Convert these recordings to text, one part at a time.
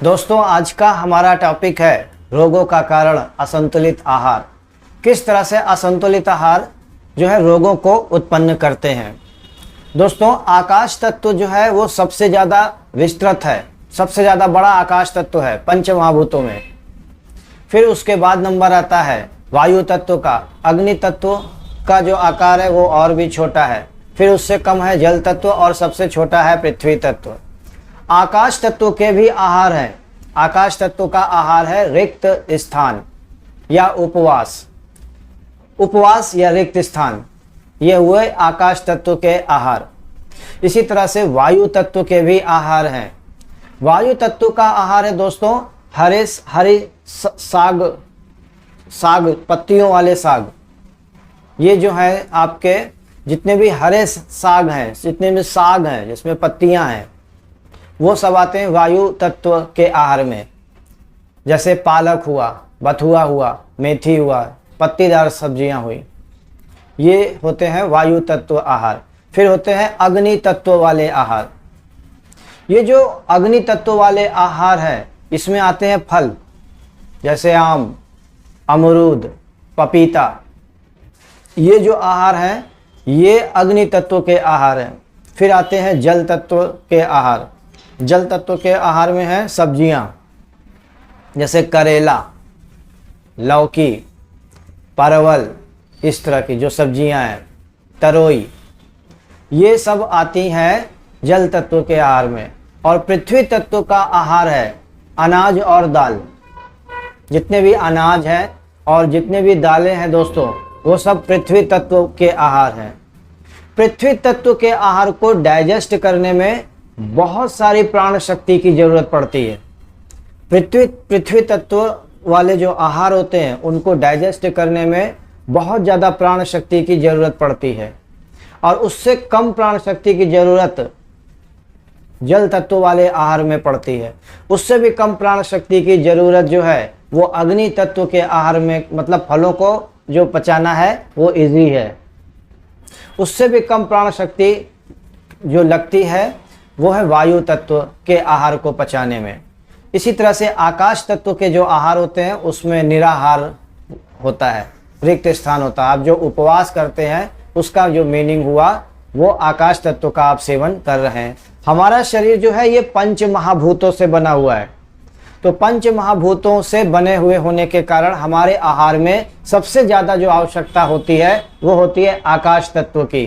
दोस्तों, आज का हमारा टॉपिक है रोगों का कारण असंतुलित आहार। किस तरह से असंतुलित आहार जो है रोगों को उत्पन्न करते हैं। दोस्तों, आकाश तत्व जो है वो सबसे ज़्यादा विस्तृत है, सबसे ज़्यादा बड़ा आकाश तत्व है पंच महाभूतों में। फिर उसके बाद नंबर आता है वायु तत्व का। अग्नि तत्व का जो आकार है वो और भी छोटा है। फिर उससे कम है जल तत्व और सबसे छोटा है पृथ्वी तत्व। आकाश तत्व के भी आहार हैं। आकाश तत्व का आहार है रिक्त स्थान या उपवास। उपवास या रिक्त स्थान, ये हुए आकाश तत्व के आहार। इसी तरह से वायु तत्व के भी आहार हैं। वायु तत्व का आहार है दोस्तों हरे साग, पत्तियों वाले साग। ये जो है आपके जितने भी हरे साग हैं, जितने भी साग हैं जिसमें पत्तियां हैं, वो सब आते हैं वायु तत्व के आहार में। जैसे पालक हुआ, बथुआ हुआ, मेथी हुआ, पत्तीदार सब्जियां हुई, ये होते हैं वायु तत्व आहार। फिर होते हैं अग्नि तत्व वाले आहार। ये जो अग्नि तत्व वाले आहार है इसमें आते हैं फल, जैसे आम, अमरूद, पपीता। ये जो आहार हैं ये अग्नि तत्व के आहार हैं। फिर आते हैं जल तत्व के आहार। जल तत्व के आहार में हैं सब्जियां, जैसे करेला, लौकी, परवल, इस तरह की जो सब्जियां हैं, तरोई, ये सब आती हैं जल तत्व के आहार में। और पृथ्वी तत्व का आहार है अनाज और दाल। जितने भी अनाज हैं और जितने भी दालें हैं दोस्तों, वो सब पृथ्वी तत्व के आहार हैं। पृथ्वी तत्व के आहार को डाइजेस्ट करने में बहुत सारी प्राण शक्ति की जरूरत पड़ती है। पृथ्वी तत्व वाले जो आहार होते हैं उनको डाइजेस्ट करने में बहुत ज़्यादा प्राण शक्ति की जरूरत पड़ती है। और उससे कम प्राण शक्ति की जरूरत जल तत्व वाले आहार में पड़ती है। उससे भी कम प्राण शक्ति की जरूरत जो है वो अग्नि तत्व के आहार में, मतलब फलों को जो पचाना है वो इजी है। उससे भी कम प्राण शक्ति जो लगती है वो है वायु तत्व के आहार को पचाने में। इसी तरह से आकाश तत्व के जो आहार होते हैं उसमें निराहार होता है, रिक्त स्थान होता है। आप जो उपवास करते हैं उसका जो मीनिंग हुआ वो आकाश तत्व का आप सेवन कर रहे हैं। हमारा शरीर जो है ये पंच महाभूतों से बना हुआ है। तो पंच महाभूतों से बने हुए होने के कारण हमारे आहार में सबसे ज़्यादा जो आवश्यकता होती है वो होती है आकाश तत्व की।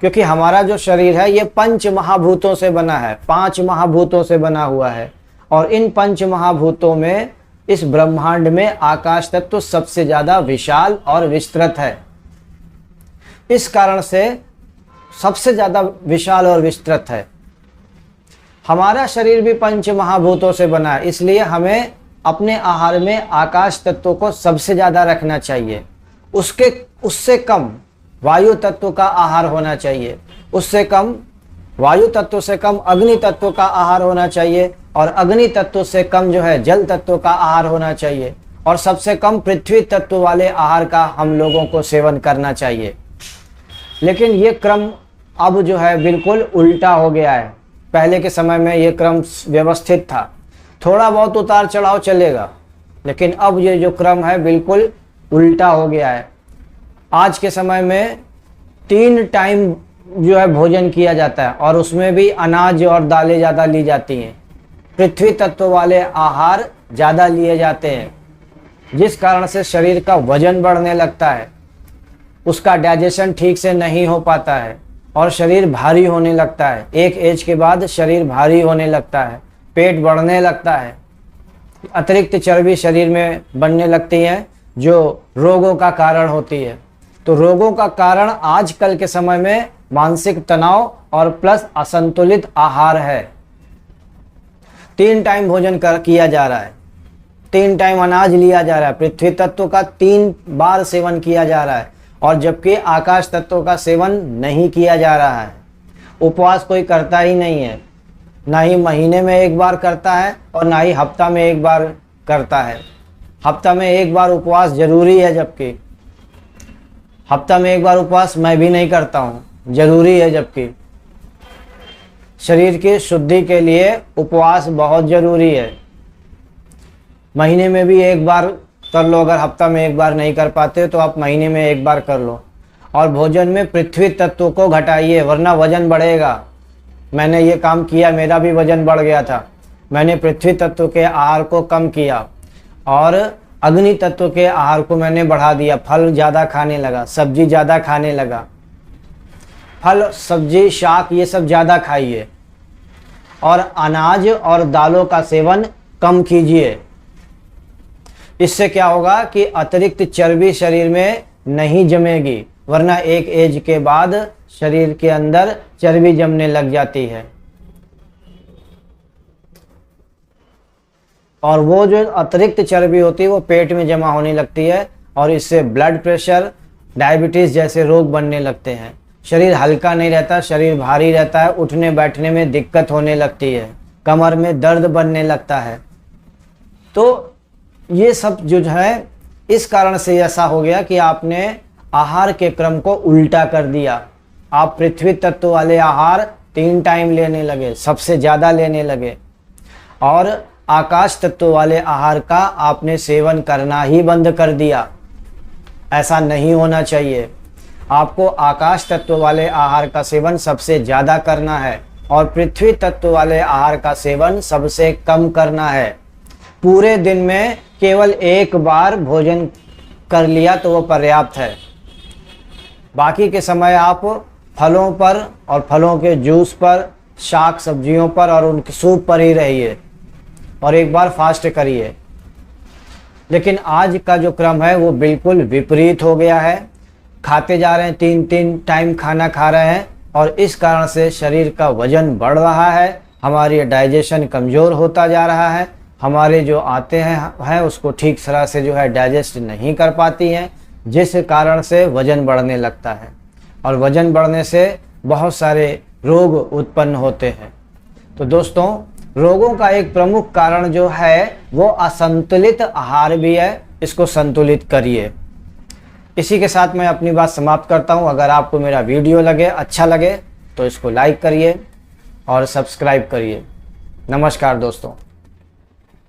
क्योंकि हमारा जो शरीर है ये पंच महाभूतों से बना है, 5 महाभूतों से बना हुआ है। और इन पंच महाभूतों में, इस ब्रह्मांड में आकाश तत्व सबसे ज़्यादा विशाल और विस्तृत है। इस कारण से सबसे ज़्यादा विशाल और विस्तृत है। हमारा शरीर भी पंच महाभूतों से बना है, इसलिए हमें अपने आहार में आकाश तत्व को सबसे ज़्यादा रखना चाहिए। उससे कम वायु तत्व का आहार होना चाहिए। उससे कम वायु तत्व से कम अग्नि तत्व का आहार होना चाहिए। और अग्नि तत्व से कम जो है जल तत्व का आहार होना चाहिए। और सबसे कम पृथ्वी तत्व वाले आहार का हम लोगों को सेवन करना चाहिए। लेकिन ये क्रम अब जो है बिल्कुल उल्टा हो गया है। पहले के समय में ये क्रम व्यवस्थित था, थोड़ा बहुत उतार चढ़ाव चलेगा, लेकिन अब ये जो क्रम है बिल्कुल उल्टा हो गया है। आज के समय में 3 टाइम जो है भोजन किया जाता है और उसमें भी अनाज और दालें ज़्यादा ली जाती हैं। पृथ्वी तत्व वाले आहार ज़्यादा लिए जाते हैं, जिस कारण से शरीर का वजन बढ़ने लगता है, उसका डाइजेशन ठीक से नहीं हो पाता है और शरीर भारी होने लगता है। एक एज के बाद शरीर भारी होने लगता है, पेट बढ़ने लगता है, अतिरिक्त चर्बी शरीर में बनने लगती है जो रोगों का कारण होती है। तो रोगों का कारण आजकल के समय में मानसिक तनाव और प्लस असंतुलित आहार है। 3 टाइम भोजन किया जा रहा है, 3 टाइम अनाज लिया जा रहा है, पृथ्वी तत्व का 3 बार सेवन किया जा रहा है, और जबकि आकाश तत्व का सेवन नहीं किया जा रहा है। उपवास कोई करता ही नहीं है, ना ही महीने में 1 बार करता है और ना ही हफ्ता में 1 बार करता है। हफ्ता में 1 बार उपवास जरूरी है, जबकि हफ्ता में 1 बार उपवास मैं भी नहीं करता हूँ, जरूरी है। जबकि शरीर की शुद्धि के लिए उपवास बहुत ज़रूरी है। महीने में भी एक बार कर लो, अगर हफ्ता में एक बार नहीं कर पाते तो आप महीने में एक बार कर लो। और भोजन में पृथ्वी तत्व को घटाइए, वरना वजन बढ़ेगा। मैंने ये काम किया, मेरा भी वजन बढ़ गया था। मैंने पृथ्वी तत्व के आहार को कम किया और अग्नि तत्व के आहार को मैंने बढ़ा दिया। फल ज़्यादा खाने लगा, सब्जी ज़्यादा खाने लगा। फल, सब्जी, शाक ये सब ज़्यादा खाइए और अनाज और दालों का सेवन कम कीजिए। इससे क्या होगा कि अतिरिक्त चर्बी शरीर में नहीं जमेगी, वरना एक एज के बाद शरीर के अंदर चर्बी जमने लग जाती है। और वो जो अतिरिक्त चर्बी होती है वो पेट में जमा होने लगती है और इससे ब्लड प्रेशर, डायबिटीज़ जैसे रोग बनने लगते हैं। शरीर हल्का नहीं रहता, शरीर भारी रहता है, उठने बैठने में दिक्कत होने लगती है, कमर में दर्द बनने लगता है। तो ये सब जो है इस कारण से ऐसा हो गया कि आपने आहार के क्रम को उल्टा कर दिया। आप पृथ्वी तत्व वाले आहार 3 टाइम लेने लगे, सबसे ज़्यादा लेने लगे, और आकाश तत्व वाले आहार का आपने सेवन करना ही बंद कर दिया। ऐसा नहीं होना चाहिए। आपको आकाश तत्व वाले आहार का सेवन सबसे ज़्यादा करना है और पृथ्वी तत्व वाले आहार का सेवन सबसे कम करना है। पूरे दिन में केवल एक बार भोजन कर लिया तो वो पर्याप्त है। बाकी के समय आप फलों पर और फलों के जूस पर, शाक सब्जियों पर और उनके सूप पर ही रहिए और एक बार फास्ट करिए। लेकिन आज का जो क्रम है वो बिल्कुल विपरीत हो गया है। खाते जा रहे हैं, 3 टाइम खाना खा रहे हैं और इस कारण से शरीर का वजन बढ़ रहा है, हमारी डाइजेशन कमज़ोर होता जा रहा है, हमारे जो आते हैं उसको ठीक तरह से जो है डाइजेस्ट नहीं कर पाती हैं, जिस कारण से वजन बढ़ने लगता है और वजन बढ़ने से बहुत सारे रोग उत्पन्न होते हैं। तो दोस्तों, रोगों का एक प्रमुख कारण जो है वो असंतुलित आहार भी है। इसको संतुलित करिए। इसी के साथ मैं अपनी बात समाप्त करता हूं। अगर आपको मेरा वीडियो अच्छा लगे तो इसको लाइक करिए और सब्सक्राइब करिए। नमस्कार दोस्तों।